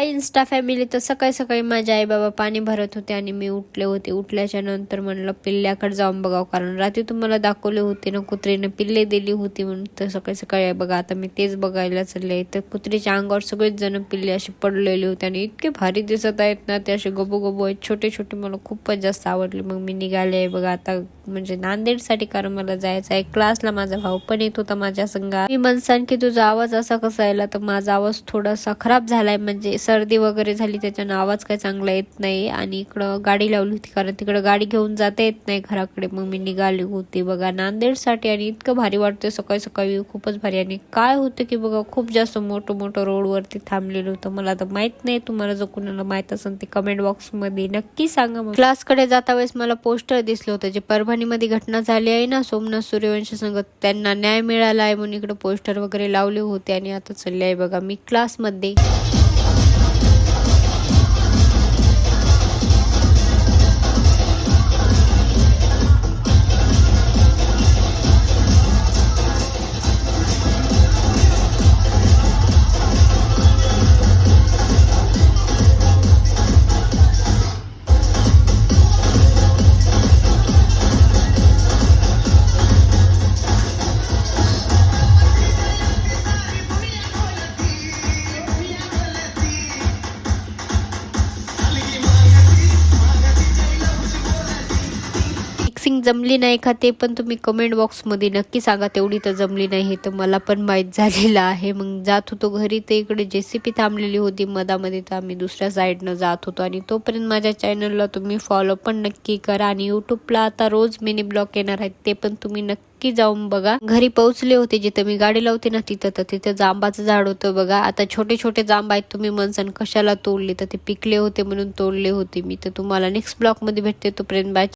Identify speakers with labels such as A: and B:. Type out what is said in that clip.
A: हाय Insta family. तर सकाळी सकाळी माझे आई बाबा पाणी भरत होते आणि मी उठले होते. उठल्याच्या नंतर म्हणलं पिल्ल्याकडे जाऊन बघावं, कारण रात्री तुम्हाला दाखवले होते ना कुत्रीने पिल्ले दिली होती म्हणून. तर सकाळी सकाळी बघा आता मी तेच बघायला चालले. तर कुत्रीच्या अंगावर सगळेच जण पिल्ले असे पडलेले होते आणि इतके भारी दिसत आहेत ना, ते असे गबो गबो आहेत छोटे छोटे. मला खूपच जास्त आवडले. मग मी निघाले आहे बघा आता म्हणजे नांदेडसाठी, कारण मला जायचं आहे क्लासला. माझा भाऊ पण येत होता माझ्या संघात. मी म्हणसान की तुझा आवाज असा कसा यायला, तर माझा आवाज थोडासा खराब झालाय, म्हणजे सर्दी वगैरे झाली त्याच्यानं आवाज काही चांगला येत नाही. आणि इकडं गाडी लावली होती कारण तिकडं गाडी घेऊन जाता येत नाही घराकडे. मग मी निघाली होती बघा नांदेडसाठी आणि इतकं भारी वाटतं सकाळी सकाळी, खूपच भारी. आणि काय होतं की बघा खूप जास्त मोठं मोठं रोडवरती थांबलेलं होतं. मला तर माहित नाही, तुम्हाला जर कुणाला माहित असेल ते कमेंट बॉक्स मध्ये नक्की सांगा. क्लासकडे जाता वेळेस मला पोस्टर दिसलं होतं, जे परभणीमध्ये घटना झाली आहे ना सोमनाथ सूर्यवंशी संघ, त्यांना न्याय मिळाला आहे म्हणून इकडे पोस्टर वगैरे लावले होते. आणि आता चालले आहे बघा मी क्लासमध्ये. मिक्सिंग जमली नाही का ते पण तुम्ही कमेंट बॉक्स मध्ये नक्की सांगा. तेवढी तर जमली नाही हे तर मला पण माहीत झालेलं आहे. मग जात होतो घरी, तर इकडे जेसीपी थांबलेली होती मधामध्ये, तर आम्ही दुसऱ्या साईडनं जात होतो. आणि तोपर्यंत माझ्या चॅनलला तुम्ही फॉलो पण नक्की करा. आणि यूट्यूबला आता रोज मिनी ब्लॉग येणार आहेत, ते पण तुम्ही नक्की जाऊन बघा. घरी पोहोचले होते जिथं मी गाडी लावते ना तिथं, तर तिथं जांबाचं झाड होतं बघा. आता छोटे छोटे जांब आहेत, तुम्ही म्हणसान कशाला तोडले, तर ते पिकले होते म्हणून तोडले होते मी. तर तुम्हाला नेक्स्ट ब्लॉग मध्ये भेटते, तोपर्यंत बाय.